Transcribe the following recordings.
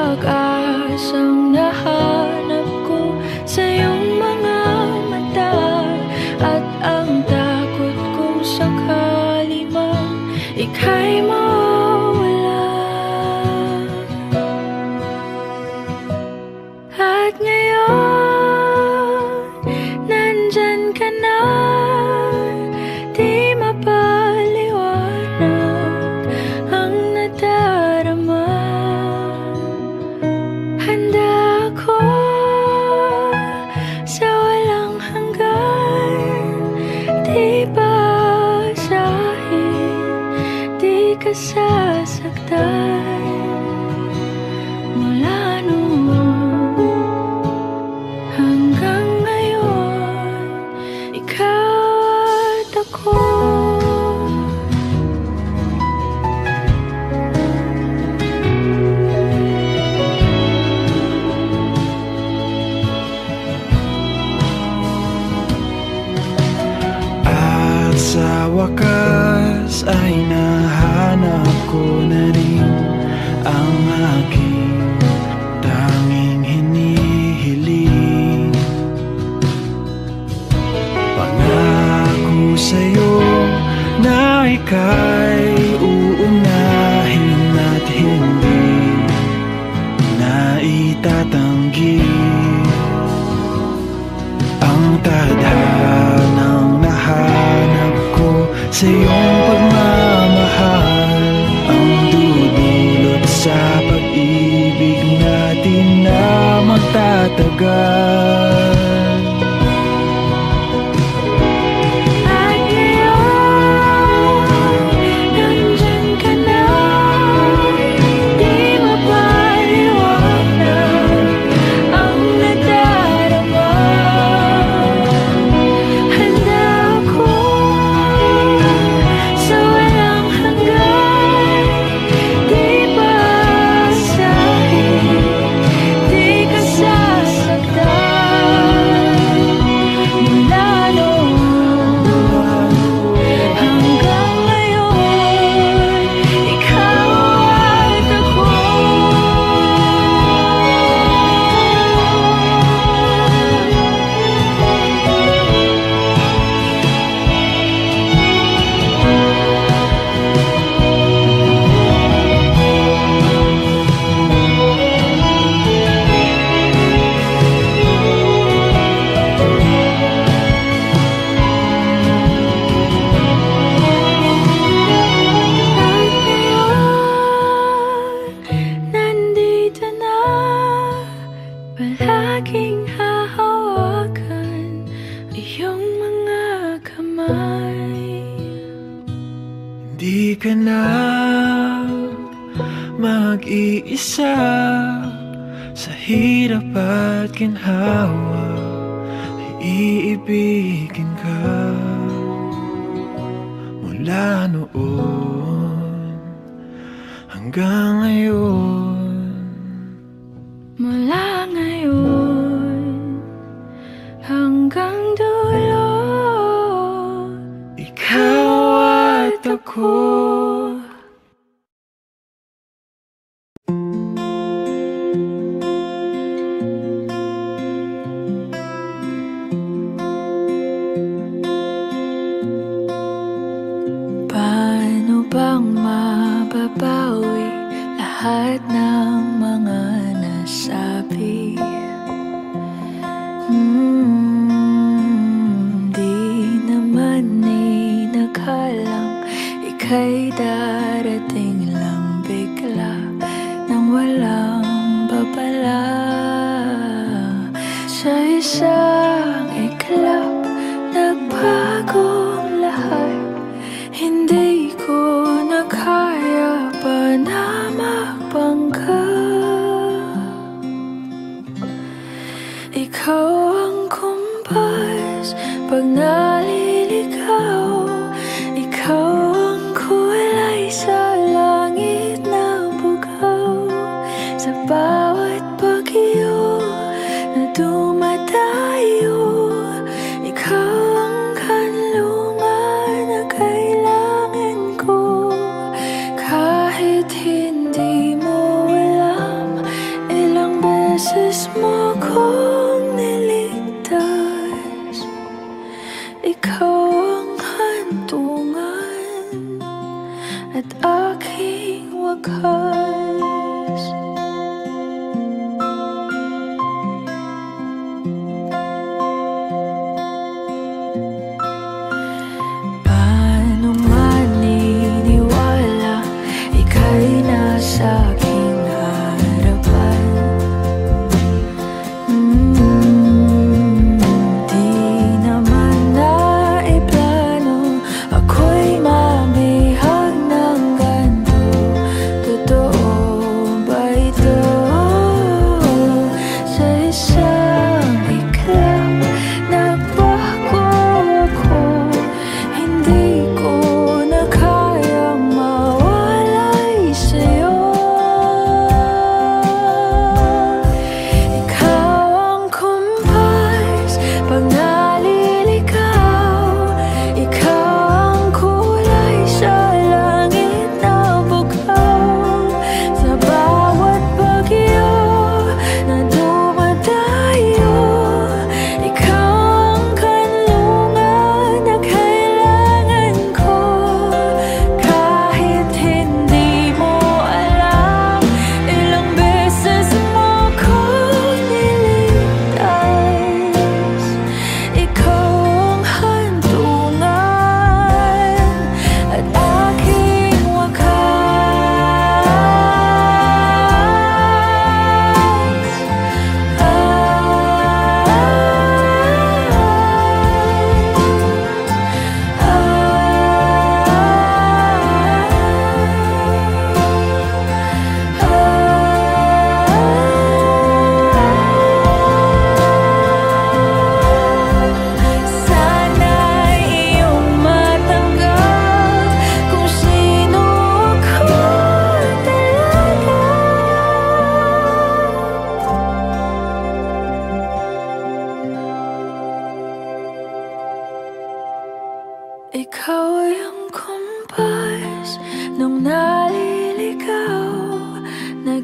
pag-asang nahanap ko sa iyong mga mata, at ang takot kong sakali man ika'y mawala. At ngayon, nandyan ka na, di mapaliwanag ang nadarama. Handa ako sa walang hanggan, di basahin, di ka sasaktan. Mula noon hanggang ngayon, ikaw at ako. At sa wakas ay nahanap ko na rin ang aking tanging hinihiling. Pangako sa'yo na ika'y uunahin at hindi na itatanggi. Ang tadhanang nahanap ko sa iyong pagmamahal, ang dudulot sa pag-ibig natin na magtatagal. At ngayon, nandyan ka na, di mapaliwanag ang nadarama. Handa ako sa walang hanggan, di basahin, di ka sasaktan. Mula noon hanggang ngayon, ikaw at ako. At ngayon, nandito na, palaging hahawakan iyong mga kamay. Hindi ka na mag-iisa sa hirap at ginhawa, iibigin ka. Mula noon hanggang ngayon, Mula ngayon hanggang dulo, ikaw at ako. paano bang mababawi lahat ng mga nasabi? Di naman inakalang ika'y darating lang bigla nang walang babala. Sa isang iglap, nagbagong lahat. Hindi ko na kaya pa na magbangga. Ikaw ang kumpas pag naliligaw. Ikaw ang kulay sa langit na bugaw. Sa bawat bagyo na dumadayo, ikaw ang kanlungan na kailangan ko. Kahit hindi mo alam,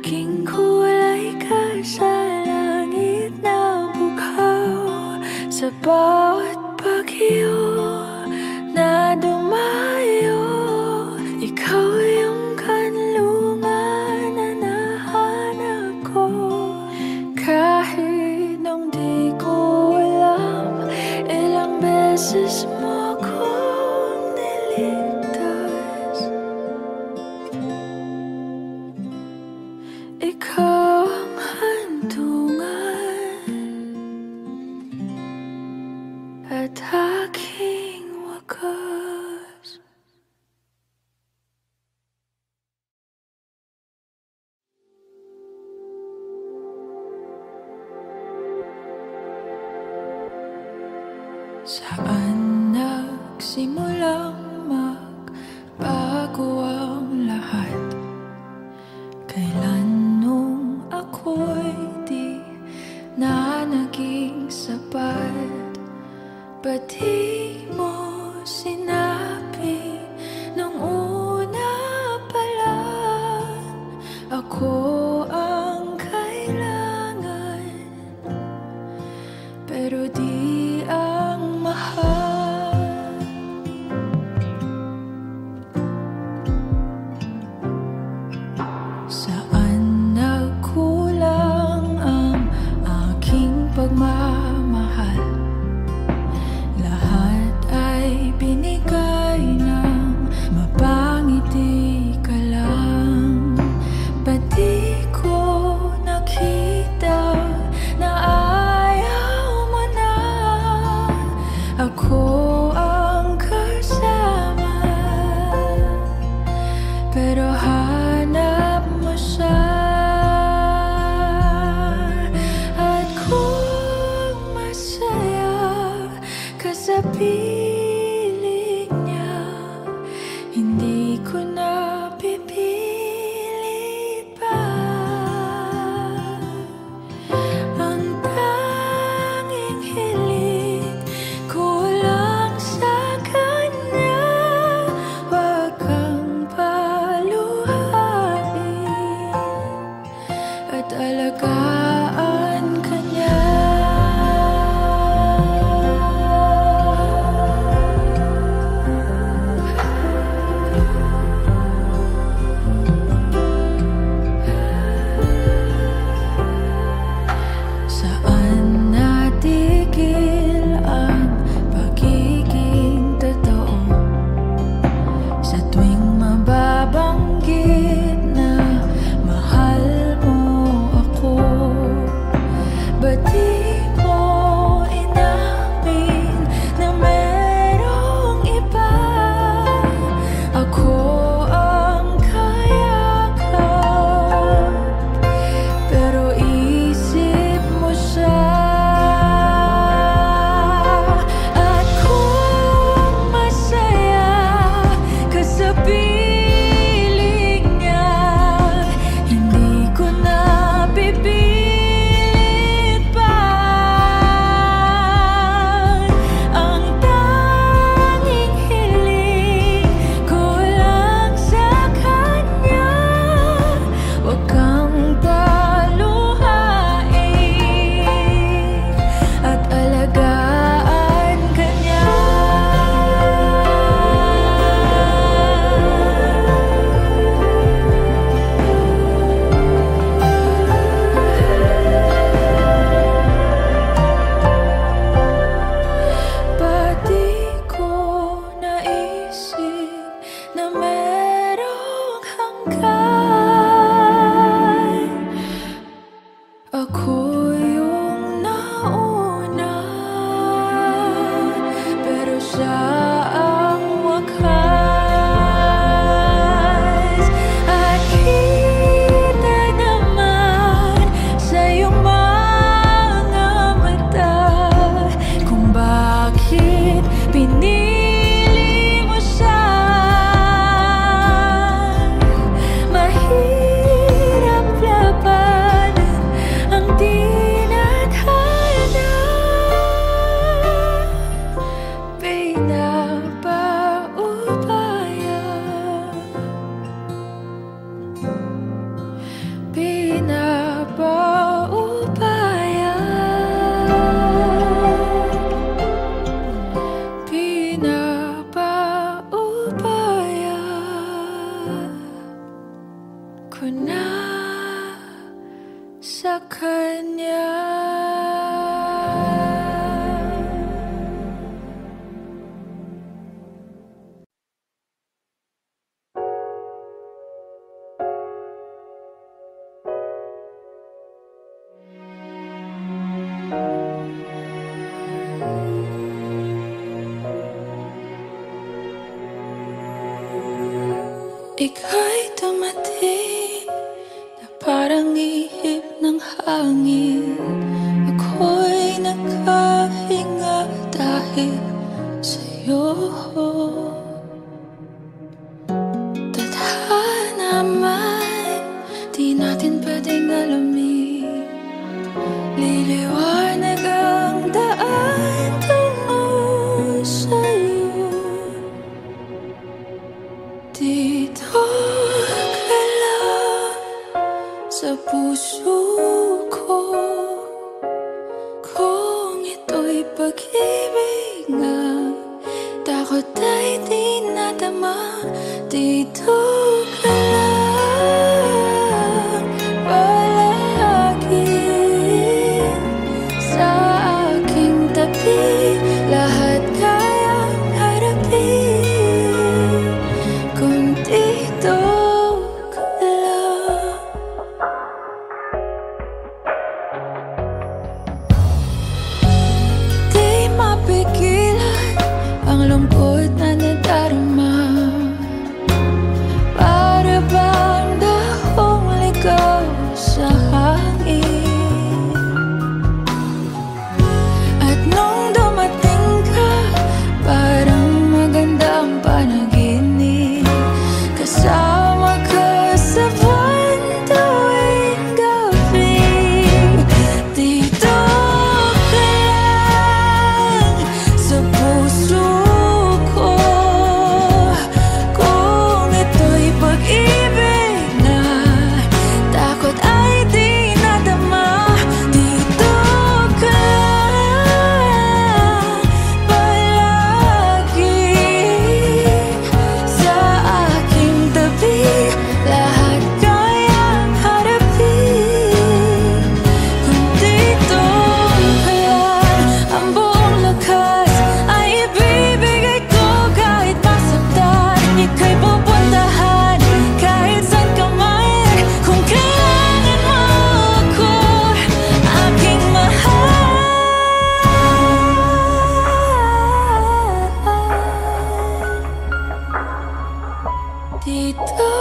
Aking kulay ka sa langit na bughaw. Sa bawat bagyo na dumayo, ikaw yung kanlungan na nahanap ko. Kahit nung di ko alam, ilang beses mo akong niligtas. Ikaw ang hantungan at aking wakas. Saan nagsimulang magbago ang lahat? Kailan nung ako'y di na naging sapat? Ba't di mo sinabi nung una pa lang ako ang kailangan, pero di ang mahal? Saan nagkulang ang aking pagmamahal? Lahat ay binigay ng mapangiti ka lang. Ba't di ko nakita na ayaw mo na ako ang kasama? Pero hanap mo siya, at kung masaya ka sa piling niya, hindi ko na pipilit pa. Ang tanging hiling ko lang sa kanya, wag kang paluhain at alagaan ka niya. Saan natigil ang pagiging totoo? Sa tuwing mababanggit na mahal mo ako, sa kanya. Ika'y dumating na parang ihip ng hangin. Ako'y nakahinga dahil sa'yo. Tadhana man, di natin pwedeng alamin. Liliwanag ang daan tungo sa'yo. Dito ka lang sa puso ko. Kung ito'y pag-ibig nga, takot ay di nadama. Dito ka lang palagi sa aking tabi. Lahat kayang harapin kung dito ka lang. Di mapigilan ang lungkot na nadarama. Para bang dahong ligaw sa hangin. At nung dumating ka, parang maganda ang panaginip. Kasama ka sa buwan tuwing gabi. Dito ka lang sa puso ko. Kung ito'y pag-ibig na, takot ay di nadama. Dito ka lang palagi sa aking tabi. Lahat kayang harapin kung dito ka lang. Ang buong lakas ay ibibigay ko kahit masaktan. Ika'y pupuntahan kahit saan ka man. Kung kailangan mo ako, aking mahal. Dito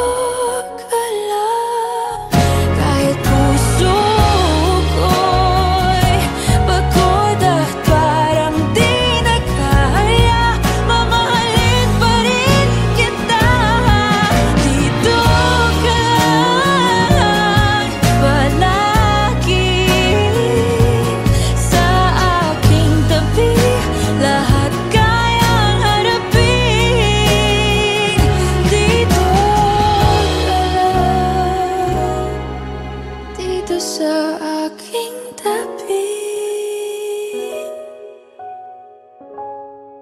ka lang kahit puso ko'y pagod at parang di na kaya. Mamahalin pa rin kita. Dito ka lang palagi sa aking tabi. Lahat kayang harapin. Dito ka lang, dito sa aking tabi.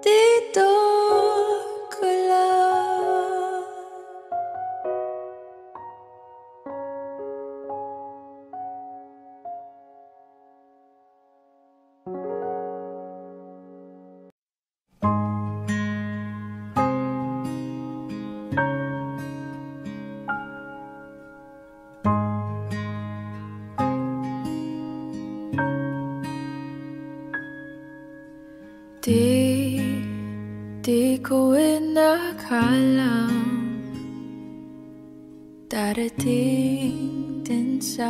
Dito ka lang. Di ko inakalang darating din sa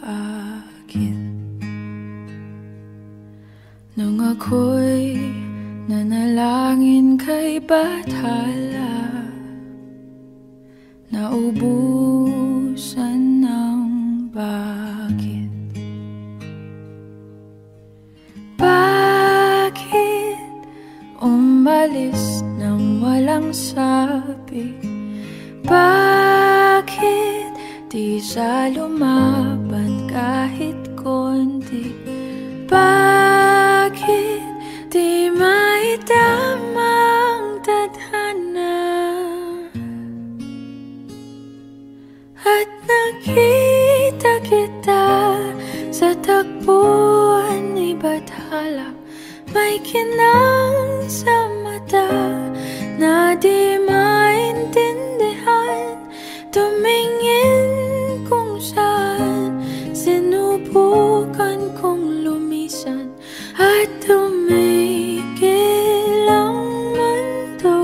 akin. Nung ako'y nanalangin kay Bathala, naubusan ng bakit. Bakit umalis nang walang sabi? Bakit di siya lumaban kahit konti? Bakit di maidamang tadhana? At nakita kita may kinang sa mata na di maintindihan. Tumingin kung saan, sinubukan kong lumisan at tumigil ang mundo.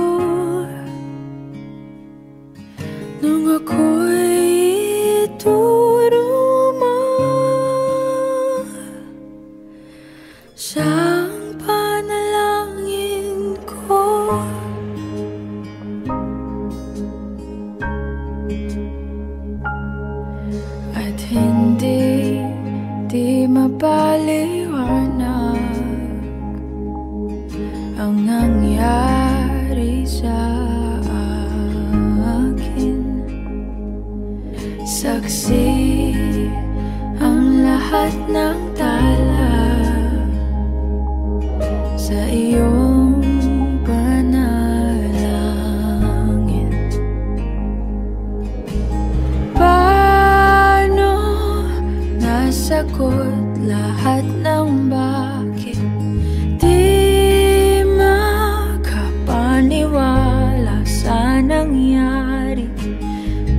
Nung ako'y ituro mo siyang panalangin ko. At hindi mapaliwanag ang nangyari sa akin. Saksi ang lahat ng tala sa iyong panalangin. Paano nasagot lahat ng bakit? Di makapaniwala sa nangyari.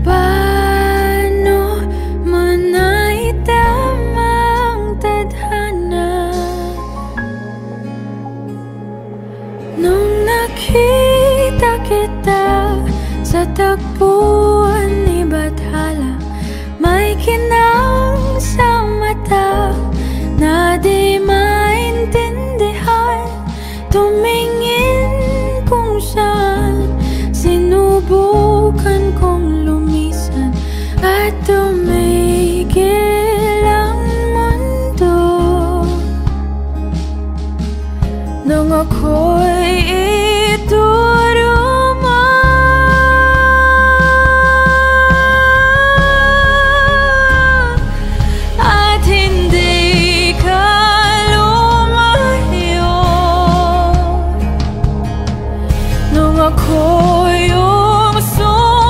Paano mo naitama ang tadhana nung nakita kita sa tagpuan ni Bathala? May kinang sa mata na di maintindihan. Tumingin kung saan, sinubukan kong lumisan at tumigil ang mundo. Nung ako'y ituro mo at hindi ka lumayo. Nung ako'y sumusuko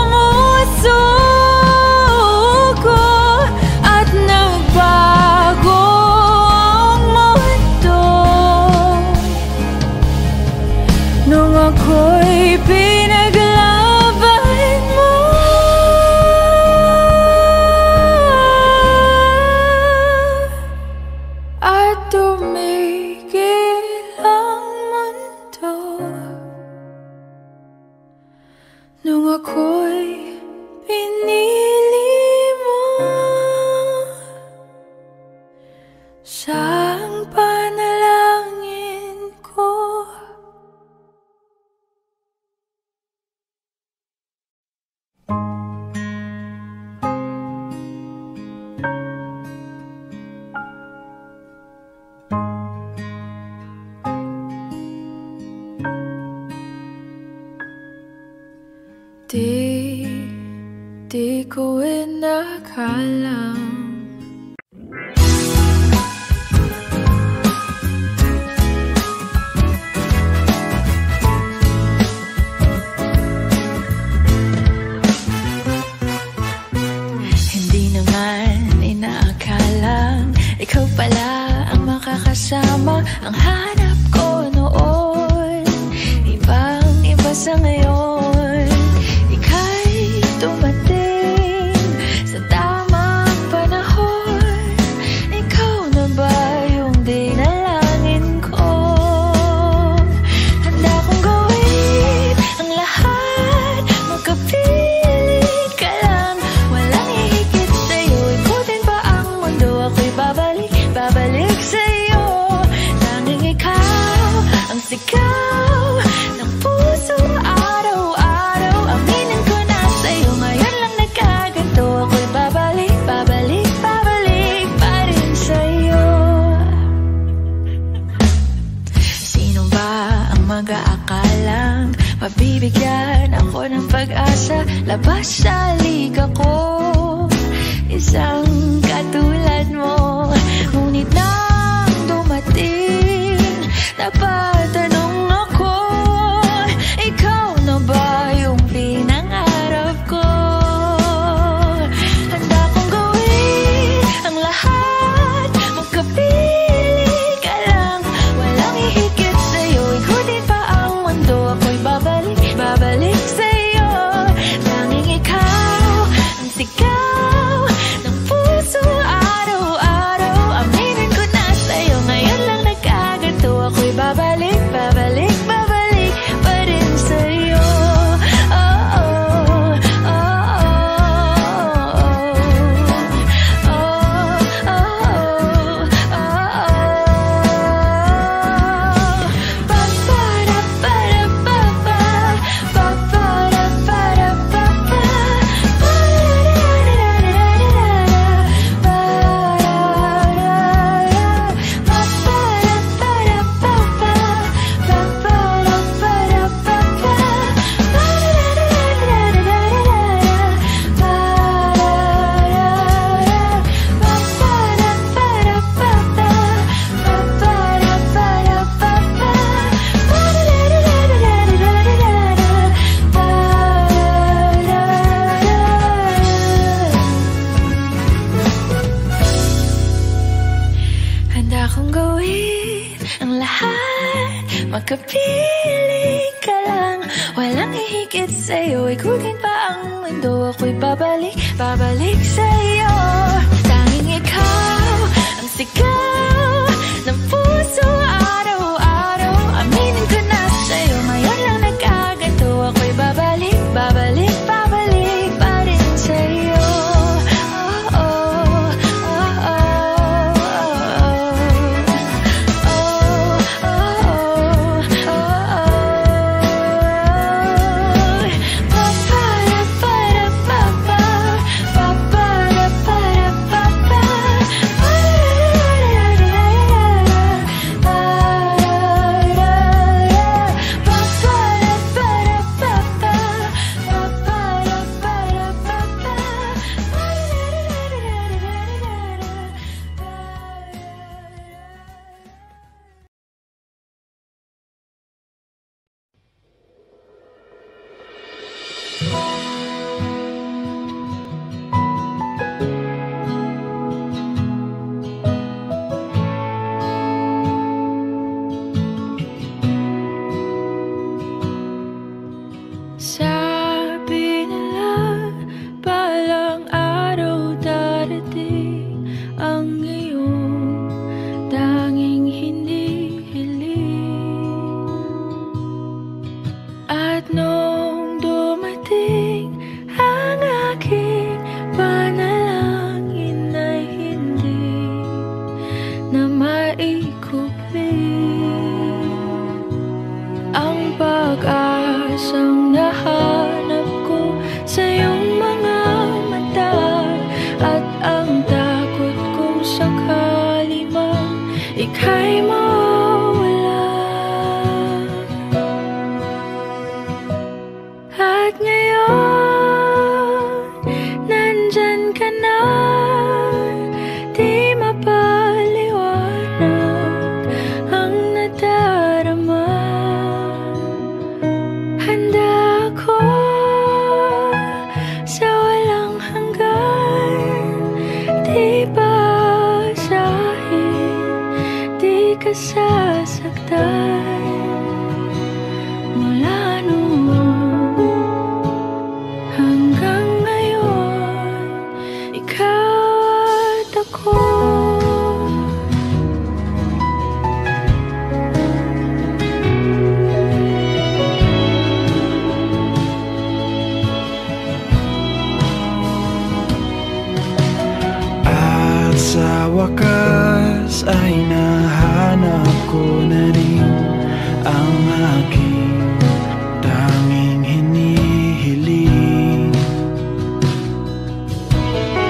at nagbago ang mundo. Nung ako'y pinaglaban mo at tumigil ang mundo. Nung ako'y pinili mo siyang panalangin ko. Di ko inakalang hindi naman inaakalang ikaw pala ang makakasama. Ang hanap ko noon, ibang-iba sa ngayon. Dumating sa tamang panahon. Ikaw na ba yung dinalangin ko? Handa kong gawin ang lahat, magkapili ka lang. Walang hihigit sa'yo, ikutin pa ang mundo. Ako'y babalik sa'yo. Tanging ikaw ang sigaw ng puso araw-araw. Aminin ko na sa'yo, ngayon lang nagkaganto. Ako'y babalik pa rin sa'yo. Sino ba ang mag-aakalang mabibigyan ako ng pag-asa? Labas sa liga ko, isang katulad mo. Ngunit nang dumating, napatanong ako, ikaw na ba yung pinangarap ko? Handa kong gawin ang lahat, magkapili ka lang. Walang hihigit gawin ang lahat, makapiling ka lang. Walang hihigit sa'yo, ikutin pa ang mundo. Ako'y babalik, babalik sa'yo. Tanging ikaw ang sigaw ng puso araw-araw. Aminin ko na sa'yo, ngayon lang nagkaganto. Ako'y babalik, babalik, babalik pa rin sa'yo. Oh, oh, oh, oh, sabi nila balang araw darating ang iyong tanging hinihiling. At nung dumating ang aking panalangin ay hindi na maikupin ang pag-asang nahanap ko sa iyong mga mata, at ang takot kong sakali man ika'y mawala. At ngayon, nandyan ka na, di mapaliwanag ang nadarama. Handa ako sa walang hanggan, di basahin, di ka sasaktan. Mula noon hanggang ngayon, ikaw at ako. At sa wakas ay nahanap ko na rin ang aking tanging hinihiling.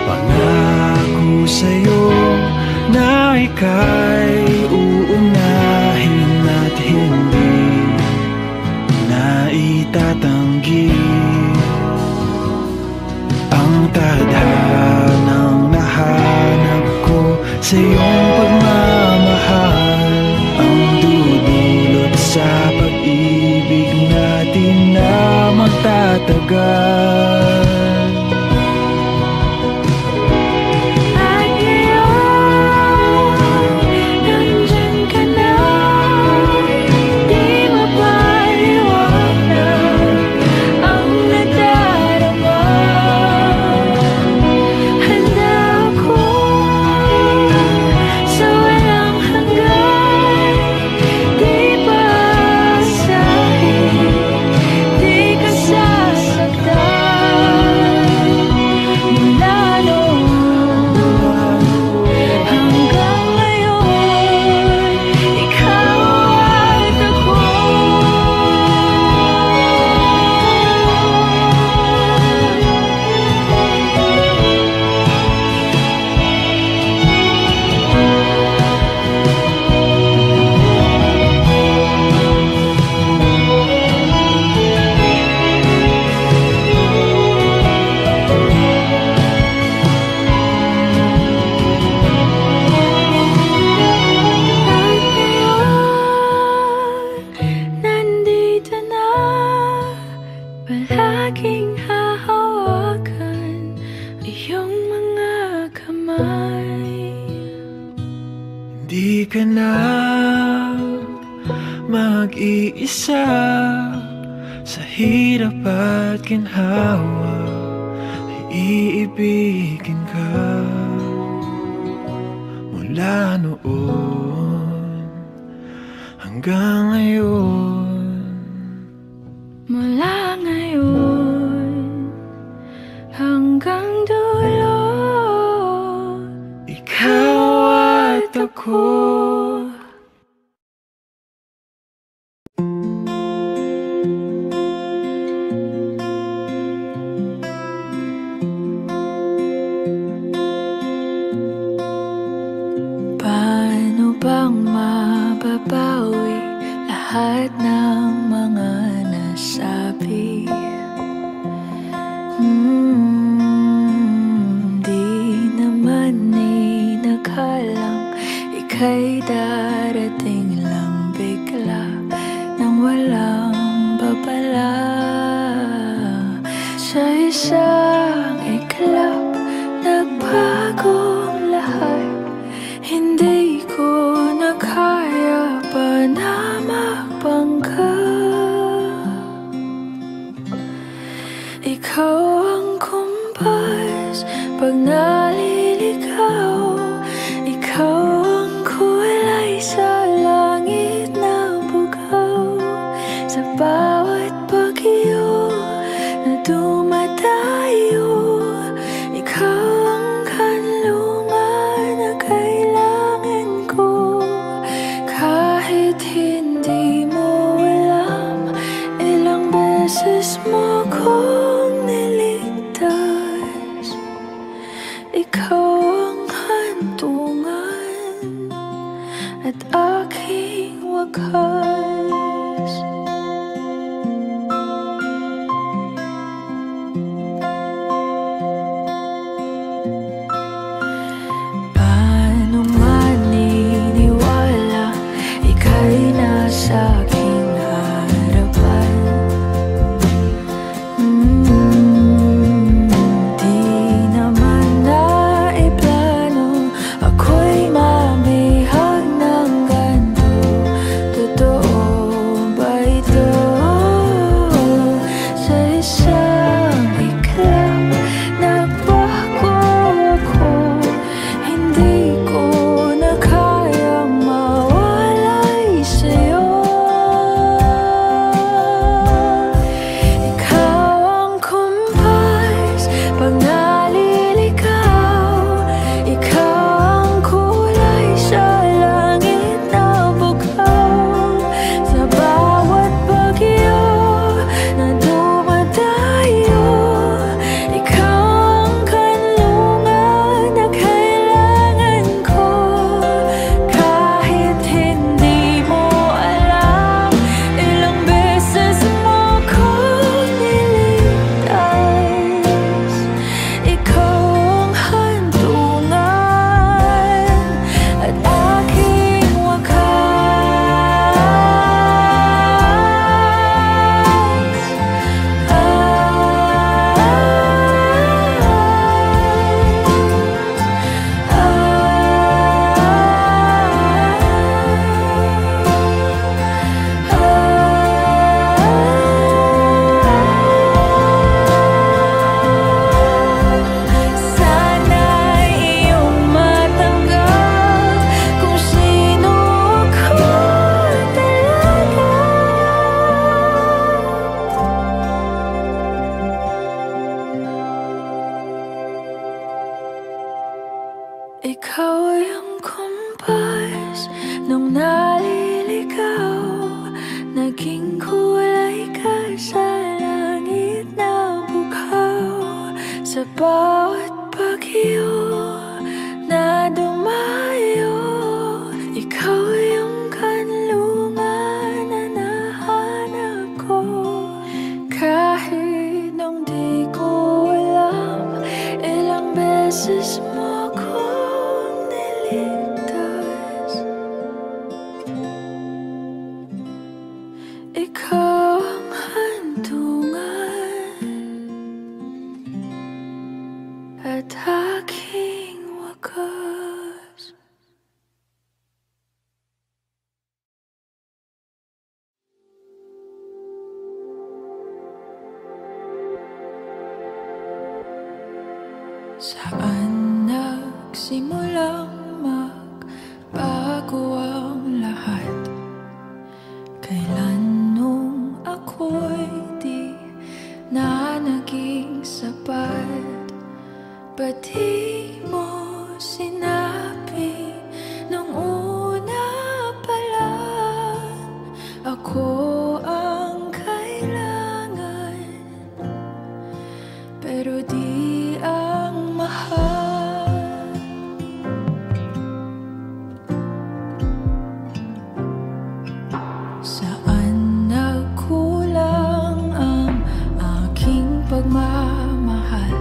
Pangako sa'yo na ika'y uunahin at hindi na itatanggi ang tadhanang nahanap ko sa iyong pagmamahal, ang dudulot sa pag-ibig natin na magtatagal. At ngayon, nandyan ka na, di mapaliwanag ang nadarama. Handa ako sa walang hanggan, di basahin, di ka sasaktan. Di ka na mag-iisa sa hirap at ginhawa, ay iibigin ka mula noon hanggang ngayon. Mula ngayon hanggang dulo, ikaw at ako. Paano bang mababawi lahat ng mga nasabi? Di naman inakalang ika'y darating lang bigla nang walang babala. Sa isang iglap, nagbagong lahat. Hindi ko na kaya pa na magpangka. Ikaw ang kumpas pag naliligaw. Ikaw ang kulay sa langit na bugaw. Sa bawat bagyo na dumadayo, ikaw ang kanlungan na kailangan ko. Kahit hindi mo alam, ilang beses mo kong niligtas. Ikaw ang hantungan at aking wakas. Paano maniniwala ika'y nasa aking harapan? Di naman naiplano ako'y mamihag ng ganito. Totoo ba ito? Sa isang iglap, nagbago ako. Hindi ko na kayang mawalay sa'yo. Ikaw ang kumpas pag naliligaw. Ikaw ang kulay sa langit na bugaw. Sa bawat bagyo na dumadayo, ikaw ang kanlungan na kailangan ko. Kahit hindi mo alam, ilang beses mo kong niligtas. Ikaw ang hantungan at aking wakas. Sana iyong matanggap kung sino ako talaga. Ikaw yung kumpas nung naliligaw. Naging kulay ka sa langit na bugaw. Sa bawat bagyo na dumayo, ikaw yung kanlungan na nahanap ko. Kahit nung di ko alam, ilang beses mo kong niligtas. Ikaw ang hantungan at aking Saan nagsimulang magbago ang lahat? Kailan nung ako'y di na naging sapat? Ba't di mo sinabi nung una pa lang ako ang kailangan, pero di ang mahal? Saan nagkulang ang aking pagmamahal?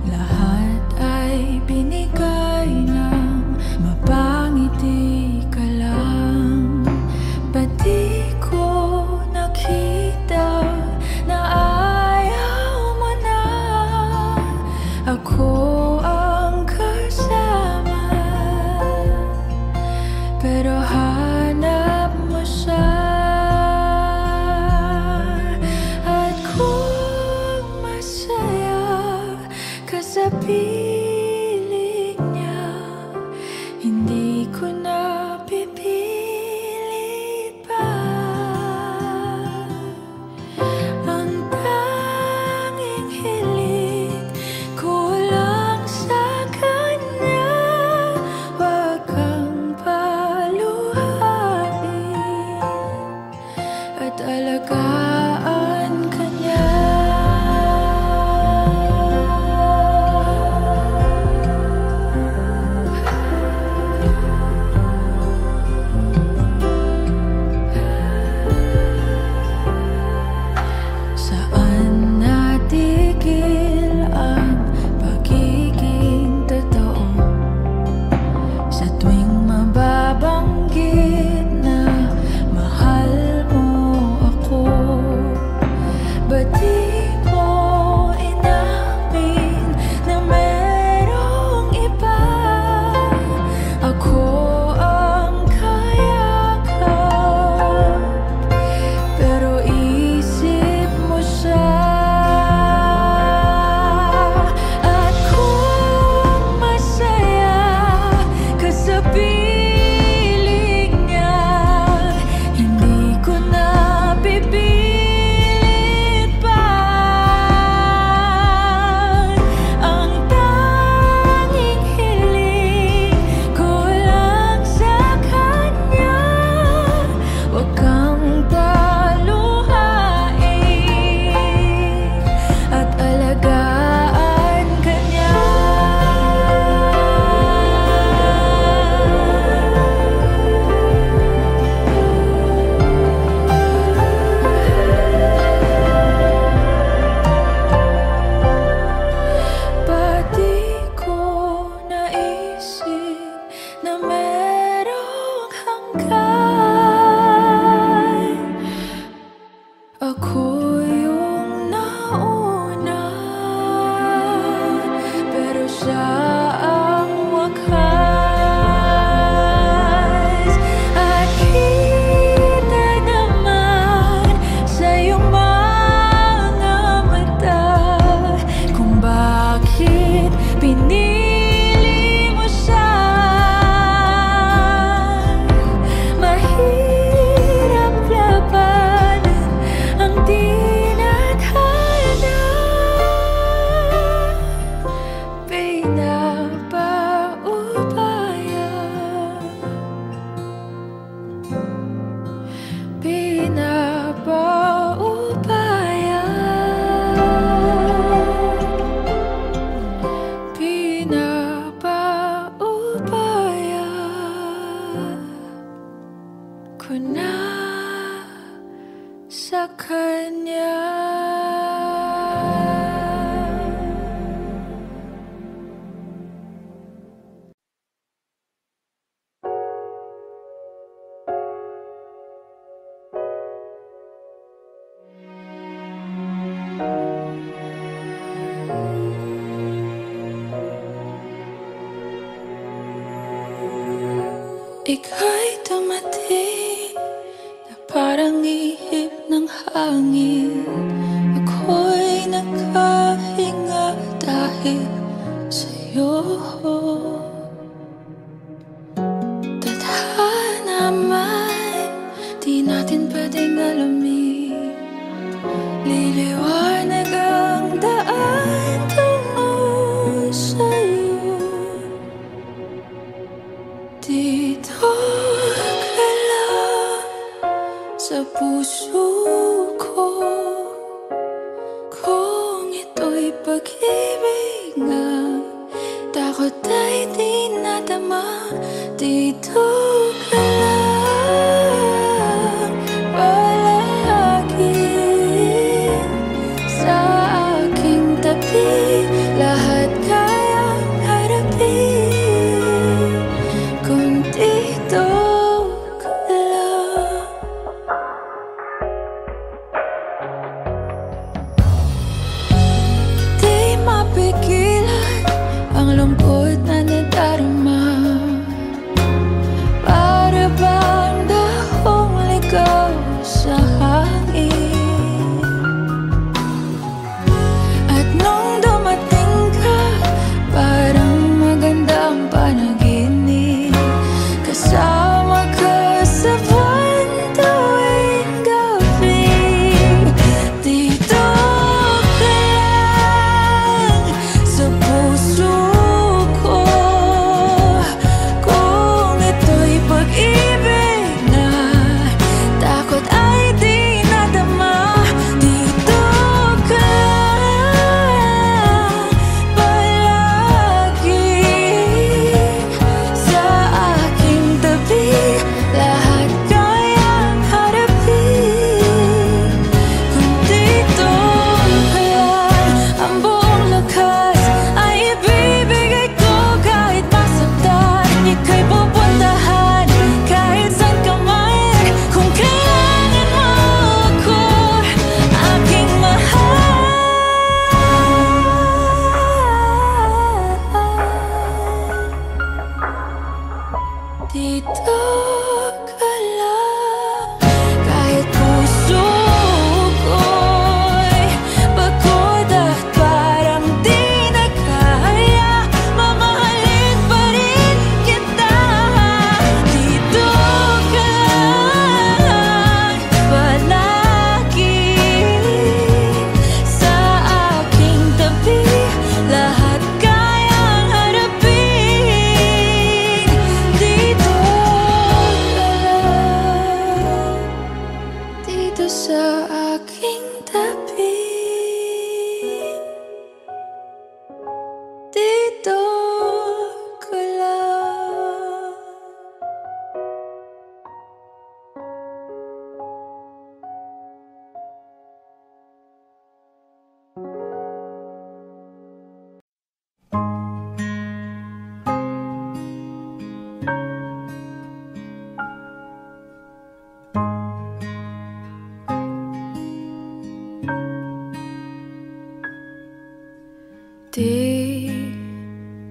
Lahat ay binigay ng mapangiti ka lang. Ba't di ko nakita na ayaw mo na ako ang kasama? Pero hanap mo siya, at kung masaya ka sa piling niya, hindi ko na pipilit pa. Ang tanging hiling ko lang sa kanya, wag kang paluhain at alagaan ka niya. Saan natigil ang pagiging totoo? Sa tuwing mababanggit na mahal mo ako, ba't di mo inamin na merong iba? Ako ang kayakap, pero isip mo siya. At kung masaya ka sa piling niya, hindi ko na pipilit pa. Ang tanging hiling ko lang sa kanya, wag kang paluhain at alagaan ka niya. Ba't di ko naisip na merong hanggan? Ako yung nauna, pero siya ang wakas. At kita naman sa iyong mga mata kung bakit pinili mo siya. Mahirap labanan ang tinadhana, pinapaubaya, pinapaubaya, pinapaubaya ko na sa kanya. Ika'y dumating na parang ihip ng hangin. Ako'y nakahinga dahil lagi sa'yo. Tadhana man, di natin pwedeng alamin. Liliwanag ang daan tungo sa'yo. Dito ka lang sa puso ko. Kung ito'y pag-ibig nga, takot ay di nadama. Dito ka lang palagi sa aking tabi. Lahat kayang harapin kung dito ka lang. Di mapigilan ang lungkot na nadarama. Para bang dahong ligaw sa hangin. At nung dumating ka, parang maganda ang panaginip. Kasama ka sa buwan tuwing gabi. Dito ka lang sa puso ko. Kung ito'y pag-ibig na, takot ay di nadama. Dito ka lang palagi sa aking tabi. Lahat kayang harapin kung dito ka lang. Ang buong lakas ay ibibigay ko kahit masaktan. Ika'y pupuntahan kahit saan ka man. Kung kailangan mo ako, aking mahal. Dito ka lang kahit puso ko'y pagod at parang di na kaya. Mamahalin pa rin kita. Dito ka lang palagi sa aking tabi. Lahat kayang harapin. Dito ka lang, dito sa aking tabi. Dito ka lang.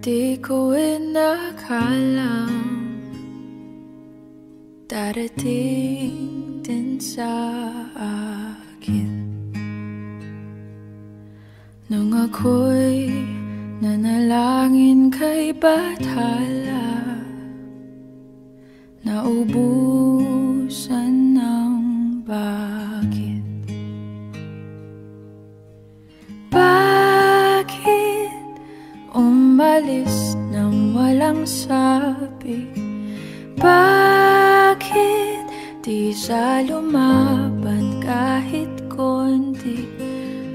Di ko inakalang darating din sa akin nung ako'y nanalangin kay Bathala. Naubusan ng bakit. Bakit umalis nang walang sabi? Bakit di siya lumaban kahit konti?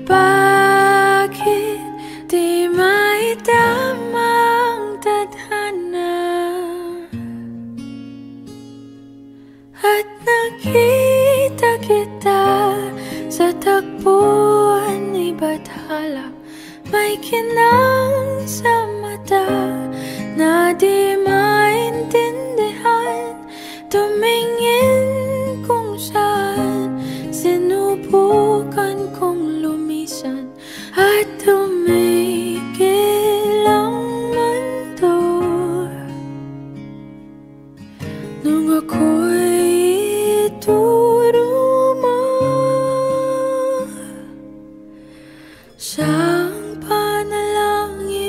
Bakit di maidamang tadhana? At nakita kita sa tagpuan ni Bathala. May kinang sa mata na di maintindihan. Tumingin kung saan, sinubukan kong lumisan at tumigil ang mundo. Nung ako'y ituro mo siyang panalangin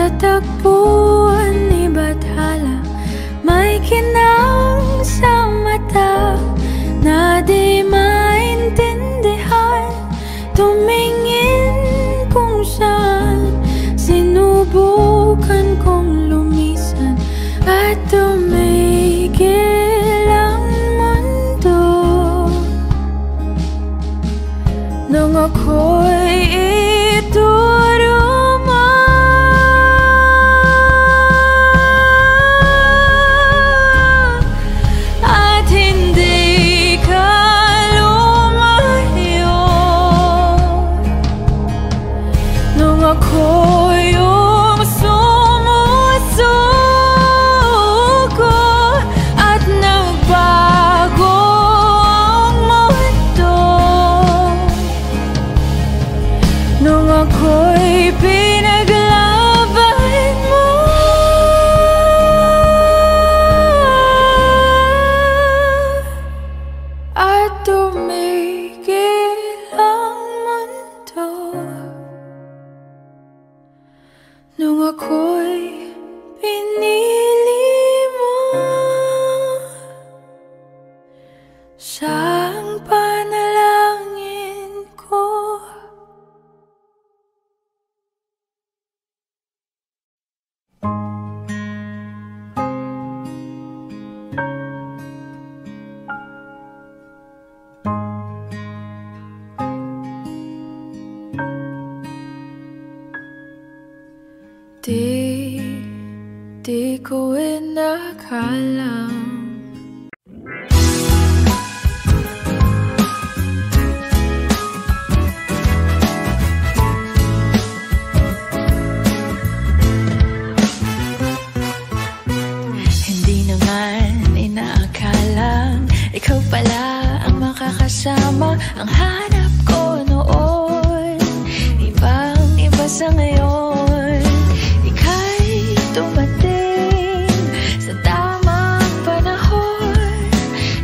Matatagpuan ni Bathala, may kinang sa mata na di maintindihan. Tumingin kung saan, sinubukan kong lumisan at tumigil ang mundo. Nung ako'y ituruma at hindi ka lumayo, nung ako yung sumusuko at nagbago ang mundo, nung ako'y pinaglaban mo at tumigil ang mundo, nung ako'y pinili mo siyang panalangin ko. Di ko inakalang hindi naman inaakalang ikaw pala ang makakasama. Ang hanap ko noon, ibang-iba sa ngayon. Ika'y dumating sa tamang panahon.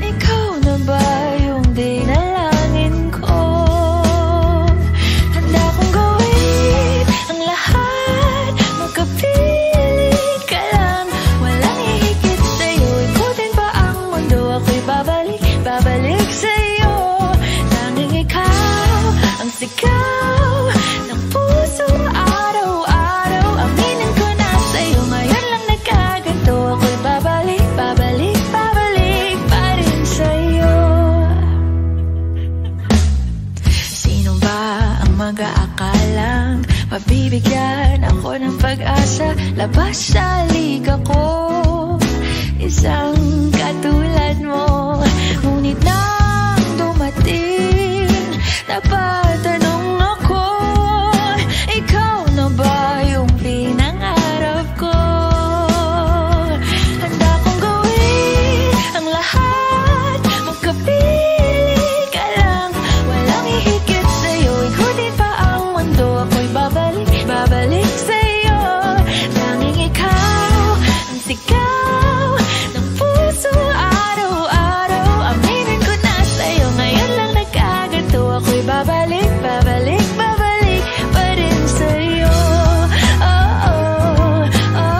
Ikaw na ba yung dinalangin ko? Handa kong gawin ang lahat, magkapiling ka lang. Walang hihigit sa'yo, ikutin pa ang mundo. Ako'y babalik sa'yo. Tanging ikaw ang sigaw ng puso araw-araw. Aminin ko na sa'yo, ngayon lang nagkaganto. Ako'y babalik pa rin sa'yo. Sino ba ang mag-aakalang mabibigyan ako ng pag-asa? Labas sa liga ko, isang katulad mo. Ngunit nang dumating, napatanong ako, ikaw na ba yung pinangarap ko? Handa kong gawin ang lahat, magkapiling ka lang. Walang hihigit sa'yo, ikutin pa ang mundo. Ako'y babalik sa'yo. Tanging ikaw ang sigaw ng puso araw-araw. Aminin ko na sa'yo, ngayon lang nagkaganto. Ako'y babalik pa rin sa'yo. Oh, oh, oh,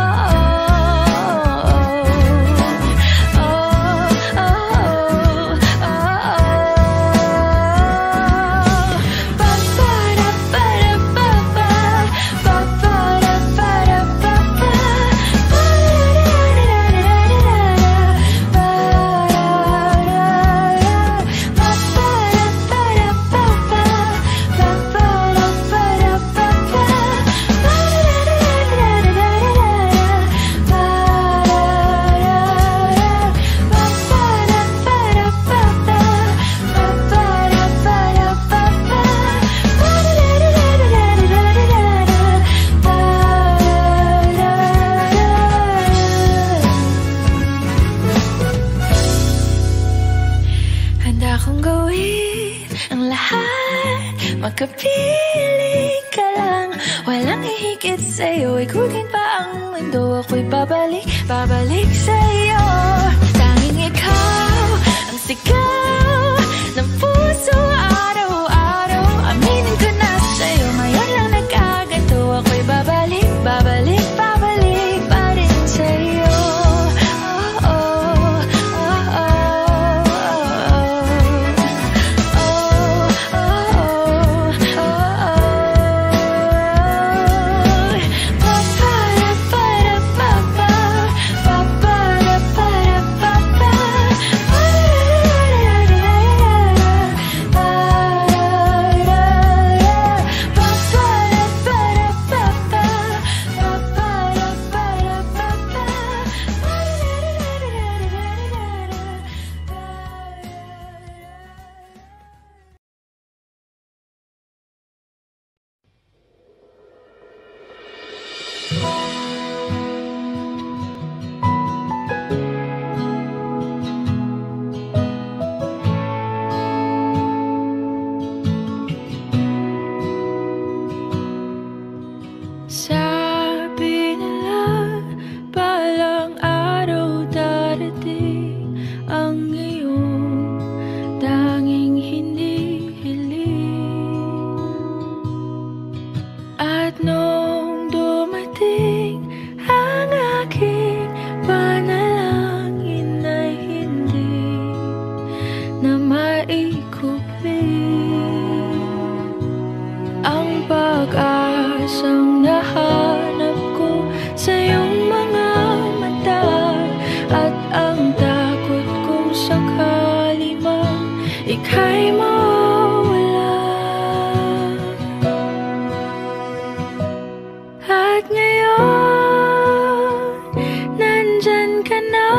handa kong gawin ang lahat, magkapiling ka lang. Walang hihigit sa'yo, ikutin pa ang mundo. Ako'y babalik sa'yo. Tanging ikaw ang sigaw ng puso araw-araw. Aminin ko na sa'yo, ngayon lang nagkaganto. Ako'y babalik Sabi nila balang araw darating ang iyong tanging hinihiling. At nung dumating ang aking panalangin ay hindi na maikupling. Ang pag-asang nahanap ko sa iyong mga mata, at ang takot kong sakali man ika'y mawala. At ngayon, nandyan ka na,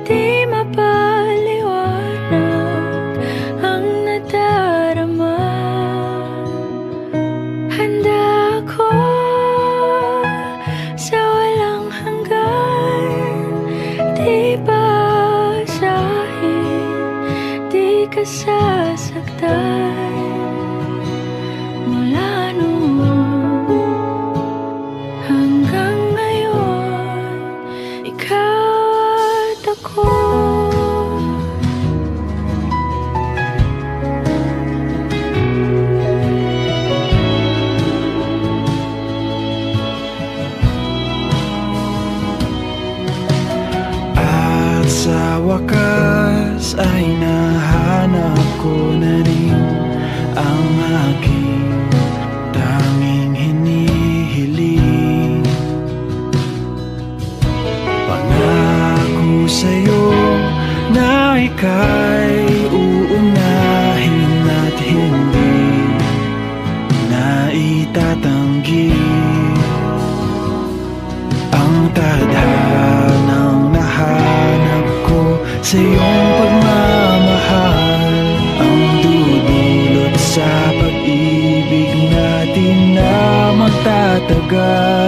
di mapaliwanag ang nadarama. Handa ako sa walang hanggan, di basahin, di ka sasaktan. Mula noon hanggang ngayon, ikaw at ako. Sa wakas ay nahanap ko na rin ang aking tanging hinihiling. Pangako sa'yo na ika'y uunahin at hindi na itatanggi. Ang tadhanang nahanap ko sa iyong pagmamahal, ang dudulot sa pag-ibig natin na magtatagal.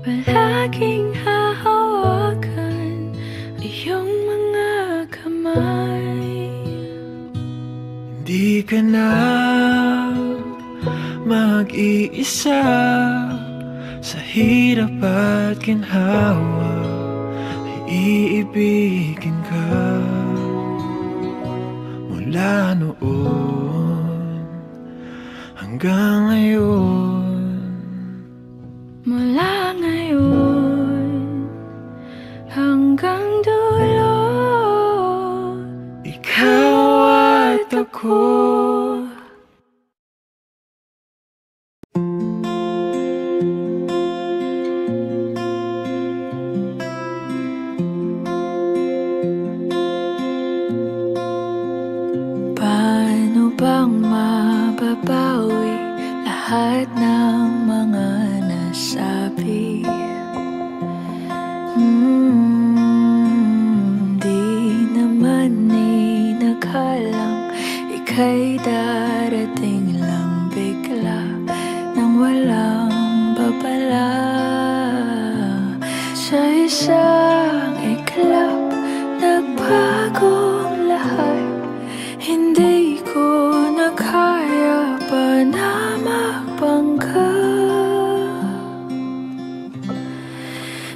Palaging hahawakan iyong mga kamay. Hindi ka na mag-iisa sa hirap at ginhawa, ay iibigin ka. Mula noon hanggang ngayon, mula ngayon hanggang dulo, ikaw at ako. Paano bang mababawi lahat ng mga nasabi? Sa isang iglap, nagbagong lahat. Hindi ko na kaya pa na magpangga.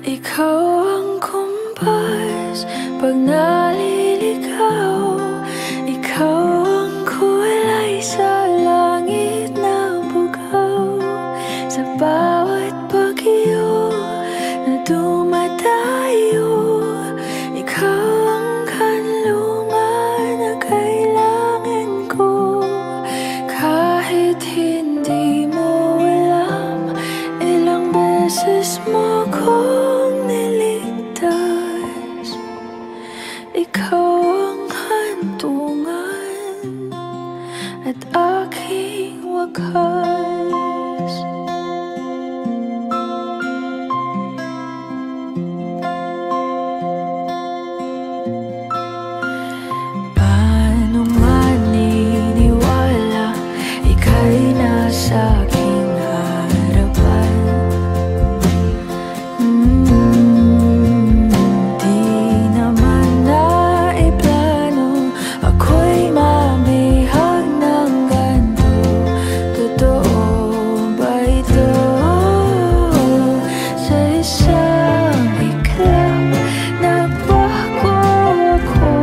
Ikaw ang kumpas pag naliligaw. Ikaw ang kulay sa langit na bugaw. Sa bawat bagyo na dumadayo, ikaw ang kanlungan na kailangan ko. Kahit hindi mo alam, ilang beses mo kong niligtas. Ikaw ang hantungan at aking wakas. Paano maniniwala ika'y nasa aking harapan? Di naman naiplano ako'y mamihag ng ganito. Totoo ba ito? Sa isang iglap, nagbago ako.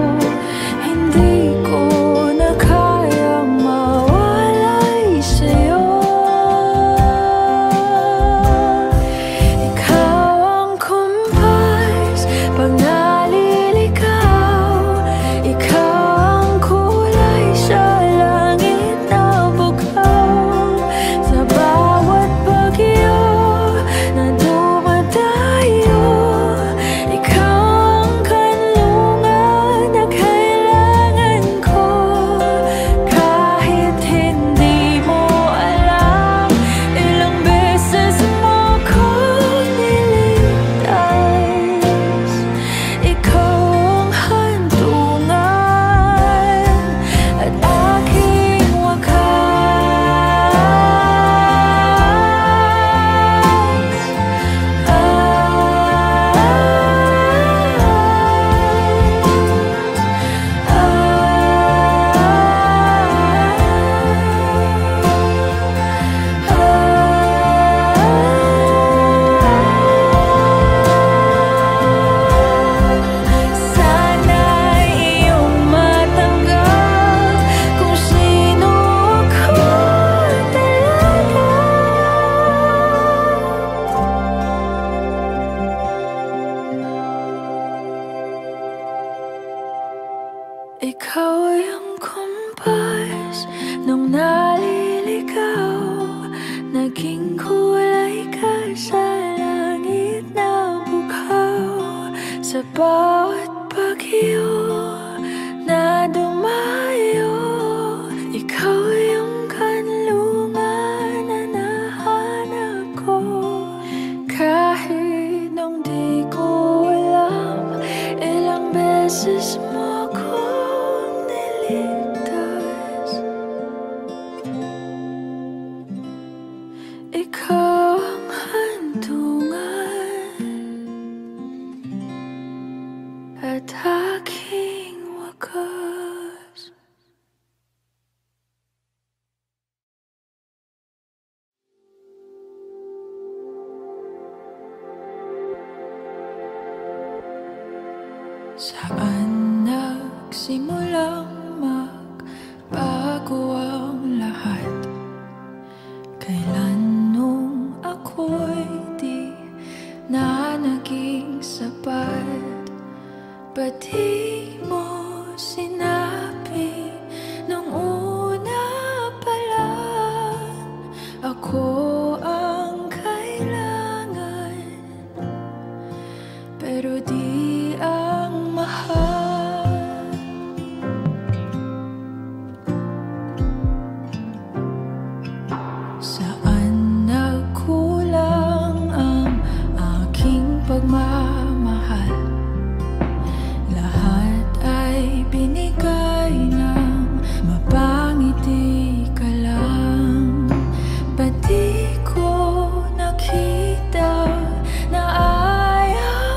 Hindi ko na kayang mawalay sa'yo. Ikaw ang kumpas pag naliligaw. Ikaw ang kulay sa langit na bugaw. Sa bawat bagyo na dumadayo, ikaw ang kanlungan na kailangan ko. Kahit hindi mo alam, ilang beses mo kong niligtas. Ikaw ang hantungan at aking sana iyong matanggap kung sino ako talaga. Ikaw ang kumpas nung naliligaw. Naging kulay ka sa langit na bugaw. Sa bawat bagyo na dumayo, ikaw yung kanlungan na nahanap ko. Kahit nung di ko alam, ilang beses mo kong niligtas. Ikaw ang hantungan at aking wakas. Saan nagsimulang magbago ang lahat? Kailan nung ako'y di na naging sapat? Ba't di mo sinabi nung una pa lang ako ang kailangan, pero di ang mahal? Saan nagkulang ang aking pagmamahal? Lahat ay binigay ng mapangiti ka lang. Ba't di ko nakita na ayaw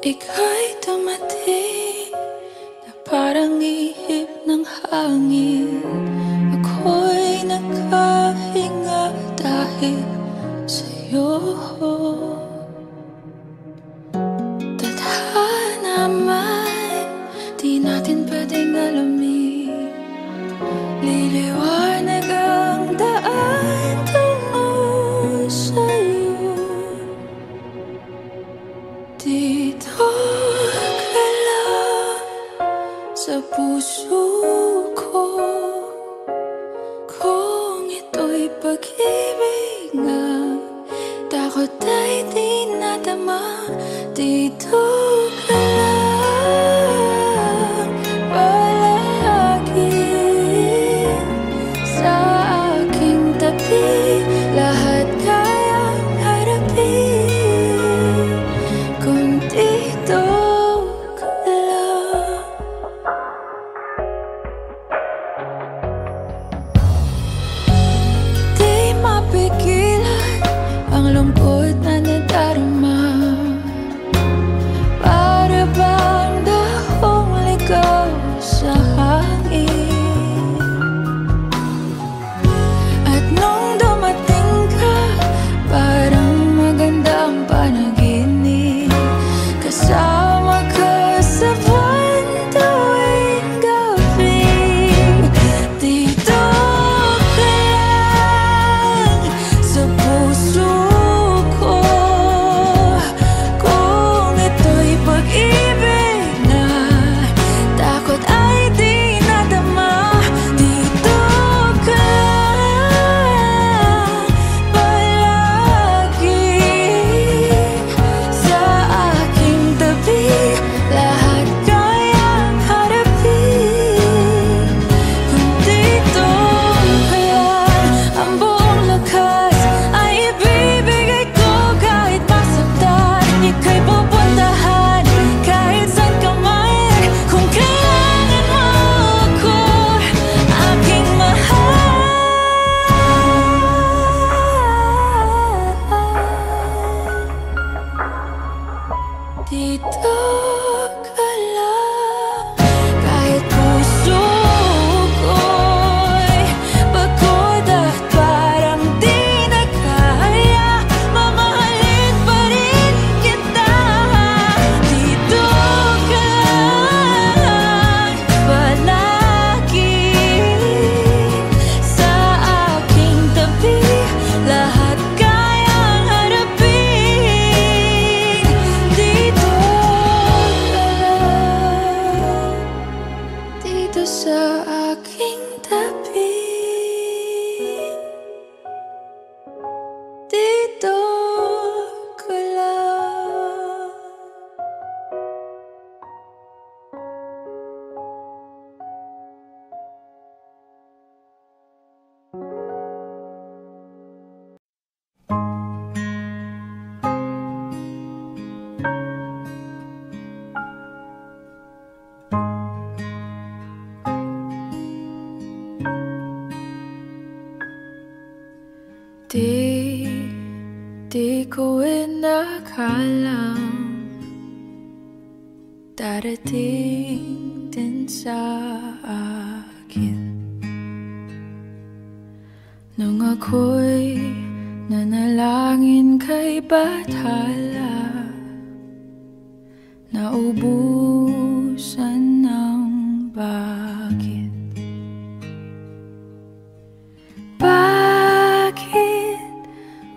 Ika'y dumating na parang ihip ng hangin. Ako'y nakahinga dahil sa'yo. Tadhana man, di natin pwedeng alamin. Liliwanag ang daan tungo sa'yo. Dito ka lang sa puso ko. Kung ito'y pag-ibig nga, takot ay di nadama. Dito ka lang palagi sa aking tabi. Lahat kayang harapin kung dito ka lang. Di mapigilan ang lungkot na nadarama. Para ba Di ko inakalang darating din sa akin nung ako'y nanalangin kay Bathala, naubusan ng bakit. Bakit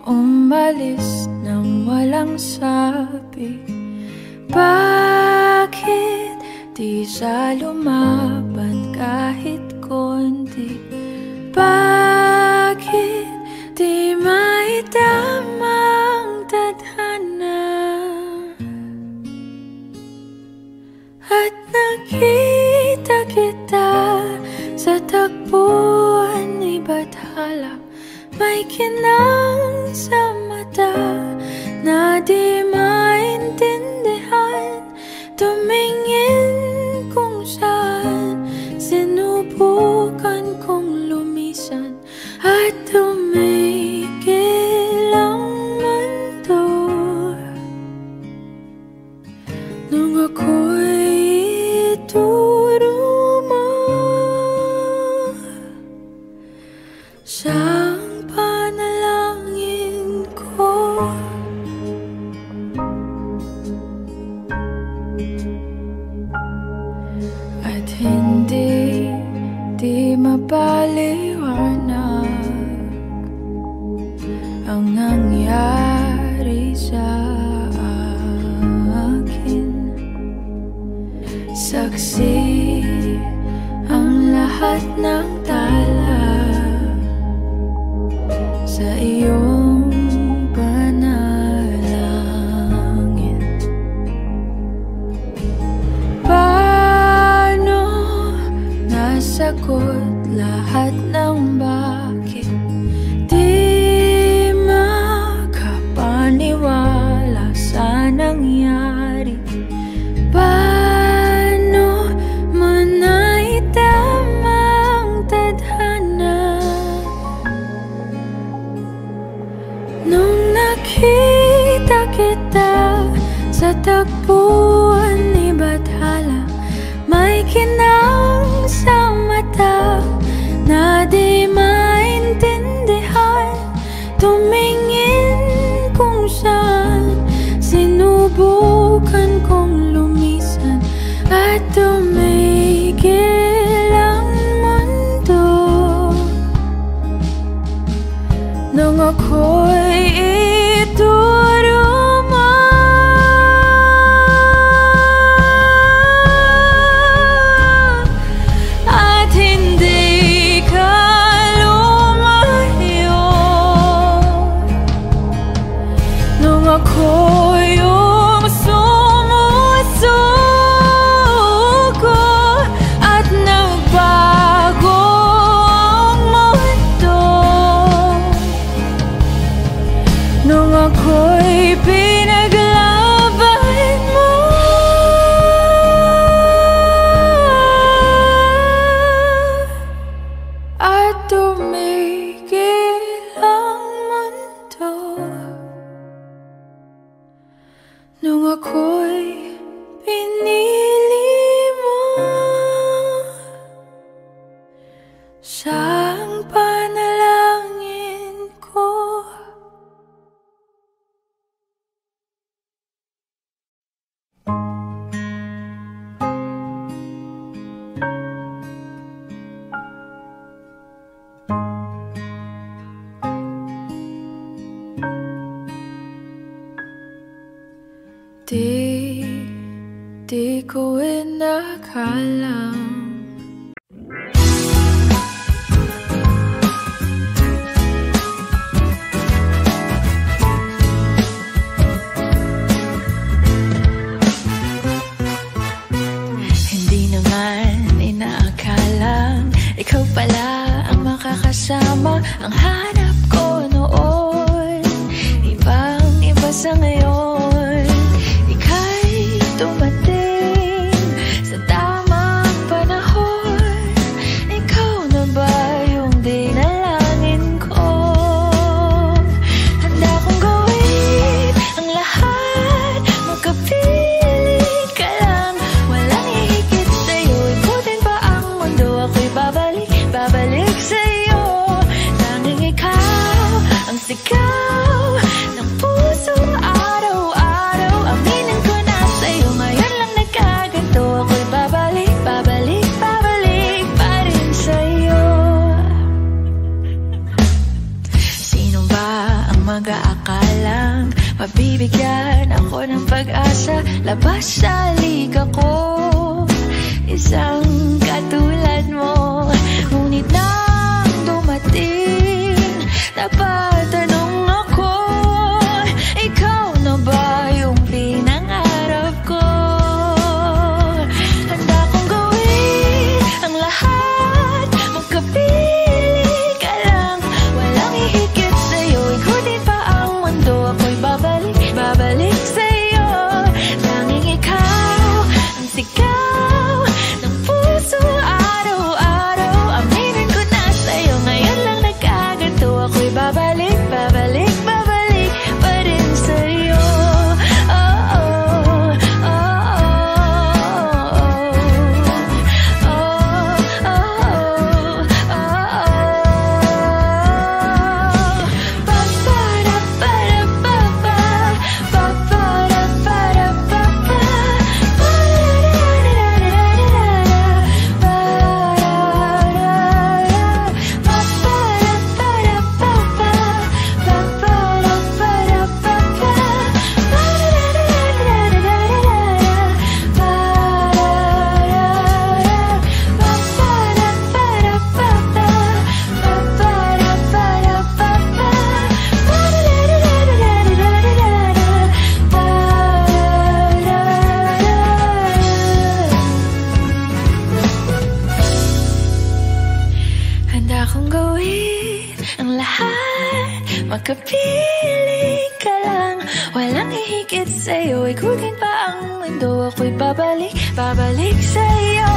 umalis nang walang sabi? Bakit di siya lumaban kahit konti? Bakit di maitamang tadhana? At nakita kita sa tagpuan ni Bathala, may kinang sa mata na di maintindihan. Tumingin kung saan, sinubukan kong lumisan at tumigil ang mundo. Nung ako'y ituro mo siyang panalangin ko. At hindi di mapaliwanag ang nangyari sa akin. Saksi ang lahat ng tala sa iyong panalangin. Paano nasagot lahat ng bakit? Di makapaniwala sa nangyari. Paano mo naitamang tadhana? Nung nakita kita sa tagpuan ni Bathala, may kinang sa mata na di maintindihan. Tumingin kung saan, sinubukan kong lumisan at tumigil ang mundo. Nung ako'y ituro mo at hindi ka lumayo. Nung ako yung sumusuko at nagbago ang mundo. Nung ako'y pinaglaban mo at tumigil ang mundo. Nung ako'y pinili mo siyang panalangin ko. Di ko inakalang hindi naman inaakalang ikaw pala ang makakasama. Ang hanap ko noon, ibang-iba sa ngayon. Ika'y dumating sa tamang panahon. Ikaw na ba yung dinalangin ko? labas sa liga ko. Isang katulad mo, ngunit nang dumating, napatanong ako, ikaw na ba yung pinangarap ko? Handa kong gawin ang lahat, magkapili ka lang, walang hihigit sa'yo. Ikutin pa ang mundo, ako'y babalik, babalik sa'yo. Tanging ikaw ang sigaw ng puso araw-araw. Aminin ko na sa'yo, ngayon lang nagkaganto. Ako'y babalik, babalik, babalik pa rin sa'yo. Oh, oh, oh, oh, oh, oh, oh, handa kong gawin ang lahat, makapili ka lang, walang hihigit sa'yo. Ikutin pa ang mundo, ako'y babalik, babalik sa'yo.